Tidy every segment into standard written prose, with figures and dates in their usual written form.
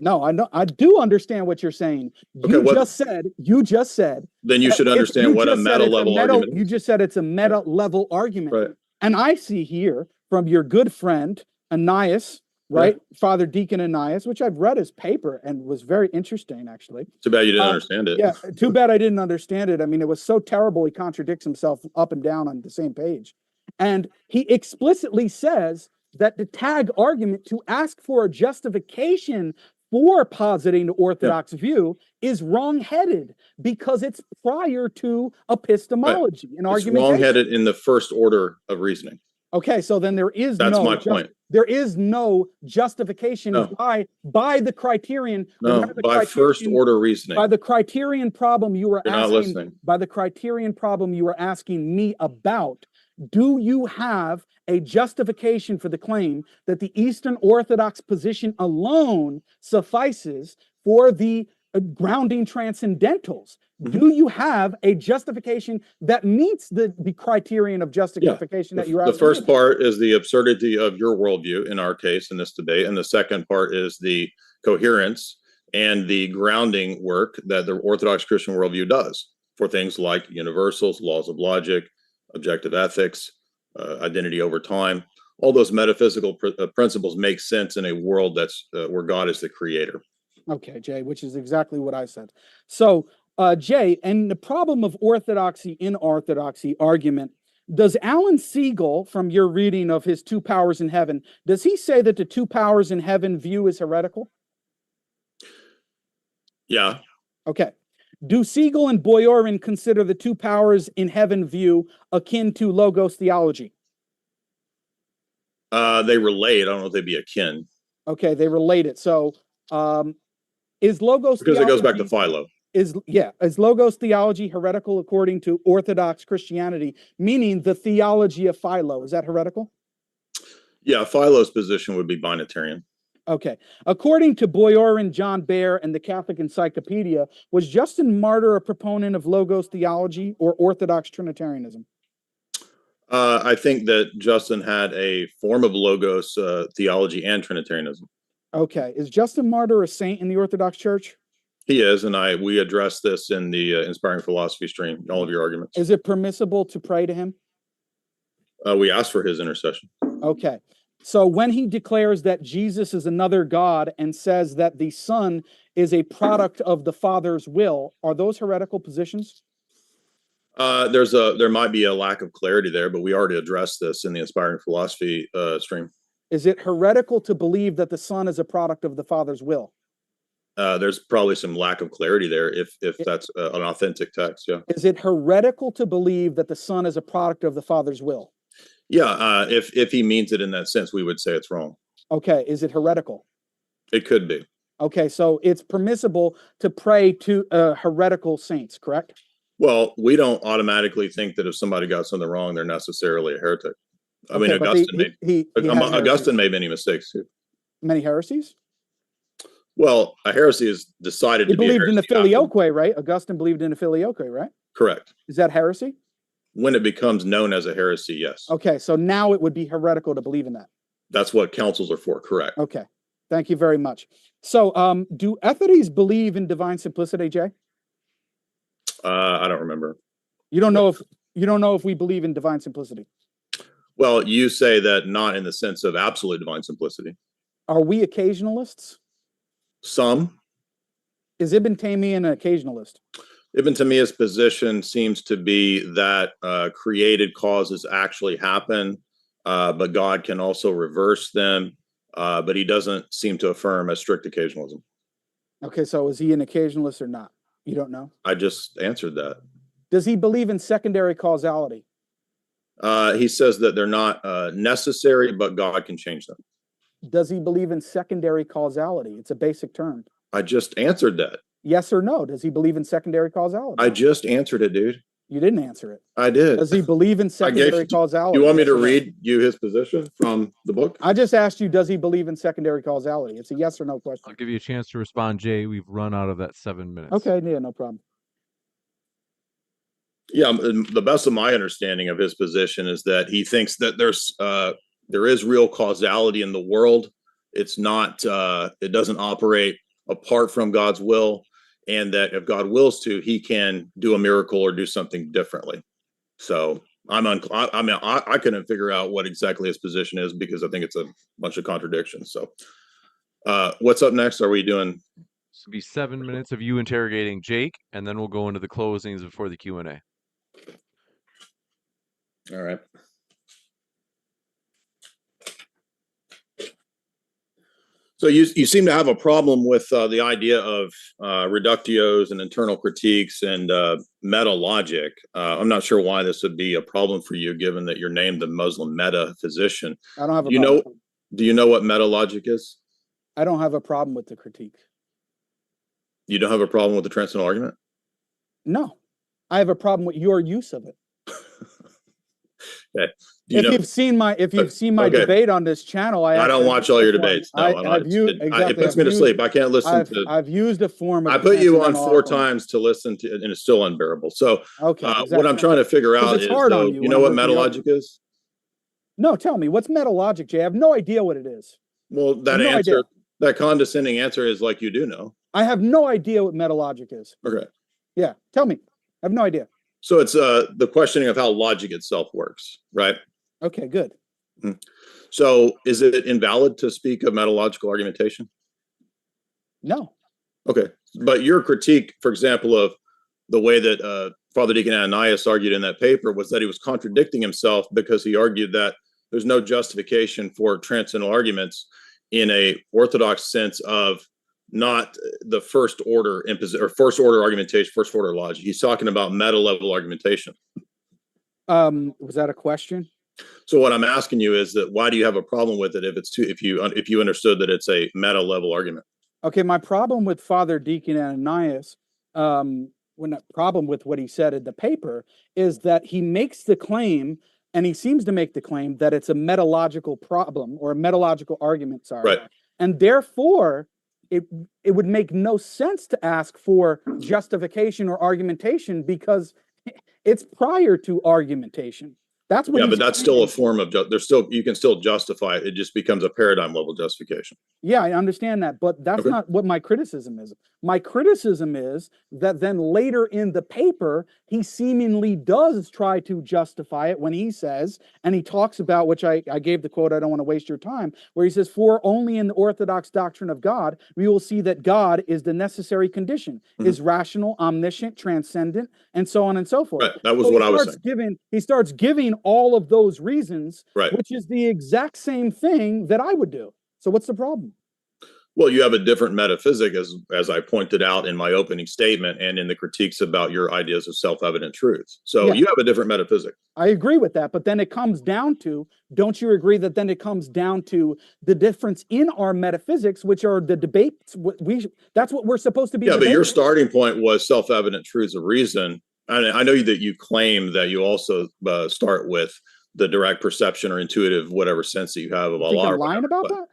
No, I know. I do understand what you're saying. You just said. Then you should understand what a meta level argument is. You just said it's a meta level argument. Right. And I see here from your good friend, Ananias, right? Father Deacon Ananias, which I've read his paper and was very interesting, actually. Too bad you didn't understand it. Yeah, too bad I didn't understand it. I mean, it was so terrible. He contradicts himself up and down on the same page. And he explicitly says that the tag argument to ask for a justification for positing the Orthodox view is wrong-headed because it's prior to epistemology and argumentation. It's wrong-headed in the first order of reasoning. Okay, so then there is That's my point. There is no justification by the criterion. By first order reasoning. By the criterion problem you were You're asking. not listening. By the criterion problem you were asking me about. Do you have a justification for the claim that the Eastern Orthodox position alone suffices for the grounding transcendentals? Do you have a justification that meets the criterion of justification that you're asking? The first part is the absurdity of your worldview in our case in this debate, and the second part is the coherence and the grounding work that the Orthodox Christian worldview does for things like universals, laws of logic, objective ethics, identity over time. All those metaphysical principles make sense in a world that's where God is the creator. Okay, Jay, which is exactly what I said. So, Jay, and the problem of orthodoxy in orthodoxy argument, does Alan Siegel, from your reading of his two powers in heaven, does he say that the two powers in heaven view is heretical? Yeah. Okay. Do Siegel and Boyarin consider the two powers in heaven view akin to logos theology? They relate. I don't know if they'd be akin. Okay, they relate it. So, is logos because theology, it goes back to Philo. Is logos theology heretical according to Orthodox Christianity, meaning the theology of Philo? Is that heretical? Yeah, Philo's position would be binitarian. Okay. According to Boyarin, John Baer, and the Catholic Encyclopedia, was Justin Martyr a proponent of logos theology or Orthodox Trinitarianism? I think that Justin had a form of logos theology and Trinitarianism. Okay. Is Justin Martyr a saint in the Orthodox Church? He is, and we addressed this in the Inspiring Philosophy stream, all of your arguments. Is it permissible to pray to him? We asked for his intercession. Okay. So when he declares that Jesus is another God and says that the Son is a product of the Father's will, are those heretical positions? There might be a lack of clarity there, but we already addressed this in the Inspiring Philosophy stream. Is it heretical to believe that the Son is a product of the Father's will? There's probably some lack of clarity there if that's an authentic text. Yeah. Is it heretical to believe that the Son is a product of the Father's will? Yeah. If he means it in that sense, we would say it's wrong. Okay. Is it heretical? It could be. Okay. So it's permissible to pray to heretical saints, correct? Well, we don't automatically think that if somebody got something wrong, they're necessarily a heretic. I mean, Augustine made many mistakes too. Many heresies? Well, a heresy is decided to be a heresy. He believed in the filioque, right? Augustine believed in the filioque, right? Correct. Is that heresy? When it becomes known as a heresy, yes. Okay, so now it would be heretical to believe in that. That's what councils are for, correct. Okay, thank you very much. So, do Etheres believe in divine simplicity, Jay? I don't remember. You don't know if we believe in divine simplicity. Well, you say that not in the sense of absolute divine simplicity. Are we occasionalists? Some. Is Ibn Taymiyyah an occasionalist? Ibn Taymiyyah's position seems to be that created causes actually happen, but God can also reverse them. But he doesn't seem to affirm a strict occasionalism. Okay, so is he an occasionalist or not? You don't know? I just answered that. Does he believe in secondary causality? He says that they're not necessary, but God can change them. Does he believe in secondary causality? It's a basic term. I just answered that. Yes or no? Does he believe in secondary causality? I just answered it, dude. You didn't answer it. I did. Does he believe in secondary causality? You want me to read you his position from the book? I just asked you, does he believe in secondary causality? It's a yes or no question. I'll give you a chance to respond, Jay. We've run out of that 7 minutes. Okay, yeah, no problem. Yeah, the best of my understanding of his position is that he thinks that there is real causality in the world. It's not. It doesn't operate apart from God's will, and that if God wills to, he can do a miracle or do something differently. So I couldn't figure out what exactly his position is, because I think it's a bunch of contradictions. So what's up next? Are we doing? This will be 7 minutes of you interrogating Jake, and then we'll go into the closings before the Q&A. All right. So you seem to have a problem with the idea of reductios and internal critiques and meta logic. I'm not sure why this would be a problem for you, given that you're named the Muslim metaphysician. I don't have a problem. Do you know what meta logic is? I don't have a problem with the critique. You don't have a problem with the transcendental argument? No, I have a problem with your use of it. Okay. If you've seen my debate on this channel, I don't watch all your debates. No, it puts me to sleep. I can't listen to. I've used a form of. I put you on 4 times to listen to, and it's still unbearable. So, okay, exactly. What I'm trying to figure out is, you know what meta logic is? No, tell me, what's meta logic, Jay? I have no idea what it is. Well, that condescending answer is like, you do know. I have no idea what meta logic is. Okay. Yeah, tell me. I have no idea. So it's the questioning of how logic itself works, right? Okay, good. So is it invalid to speak of metalogical argumentation? No. Okay. But your critique, for example, of the way that Father Deacon Ananias argued in that paper was that he was contradicting himself, because he argued that there's no justification for transcendental arguments in a Orthodox sense of not the first order first order argumentation, first order logic. He's talking about meta level argumentation. Was that a question? So what I'm asking you is that why do you have a problem with it if you understood that it's a meta level argument? Okay, my problem with Father Deacon Ananias, problem with what he said in the paper, is that he makes the claim, and he seems to make the claim, that it's a metalogical problem or a metalogical argument, Right. And therefore it would make no sense to ask for justification or argumentation, because it's prior to argumentation. That's what. Yeah, but that's still a form of you can still justify it. It just becomes a paradigm level justification. Yeah, I understand that, but that's not what my criticism is. My criticism is that then later in the paper, he seemingly does try to justify it when he says, and he talks about, which I gave the quote, I don't want to waste your time, where he says, "For only in the Orthodox doctrine of God, we will see that God is the necessary condition, is rational, omniscient, transcendent, and so on and so forth." Right. That was what I was saying. He starts giving all of those reasons, right, which is the exact same thing that I would do. So what's the problem? Well, you have a different metaphysic, as I pointed out in my opening statement and in the critiques about your ideas of self-evident truths. So you have a different metaphysic. I agree with that, but then it comes down to, don't you agree that then it comes down to the difference in our metaphysics, which are the debates? That's what we're supposed to be. Yeah, debating. But your starting point was self-evident truths of reason. I know that you claim that you also start with the direct perception or intuitive, whatever sense that you have of Allah. I'm lying about that?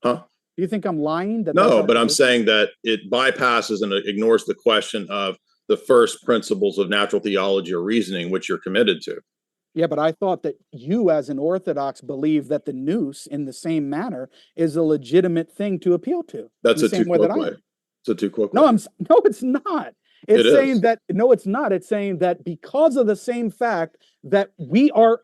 Huh? Do you think I'm lying? No, but I'm saying that it bypasses and ignores the question of the first principles of natural theology or reasoning, which you're committed to. Yeah, but I thought that you, as an Orthodox, believe that the nous, in the same manner, is a legitimate thing to appeal to. That's a two-quote way. It's a two-quote way. No, it's not. It's saying that, no, it's not. It's saying that because of the same fact that we are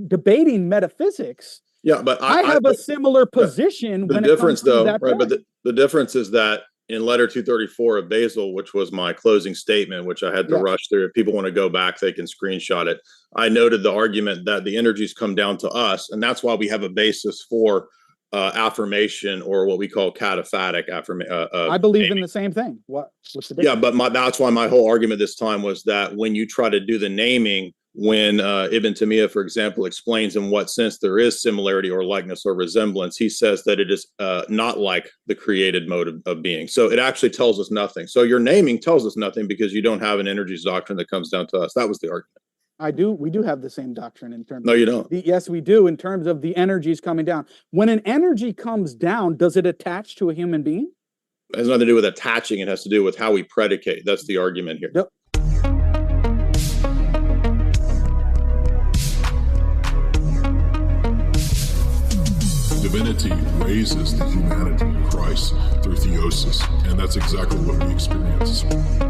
debating metaphysics. Yeah, but I have a similar position. The difference, though, right? But the difference is that in letter 234 of Basil, which was my closing statement, which I had to rush through. If people want to go back, they can screenshot it. I noted the argument that the energies come down to us, and that's why we have a basis for affirmation, or what we call cataphatic affirmation. I believe in the same thing. What's the difference? Yeah, but that's why my whole argument this time was that when you try to do the naming, when Ibn Taymiyyah, for example, explains in what sense there is similarity or likeness or resemblance, he says that it is not like the created mode of being. So it actually tells us nothing. So your naming tells us nothing because you don't have an energies doctrine that comes down to us. That was the argument. I do. We do have the same doctrine in terms. No, you don't. Yes, we do, in terms of the energies coming down. When an energy comes down, does it attach to a human being? It has nothing to do with attaching. It has to do with how we predicate. That's the argument here. Yep. Divinity raises the humanity of Christ through theology. gnosis, and that's exactly what we experience.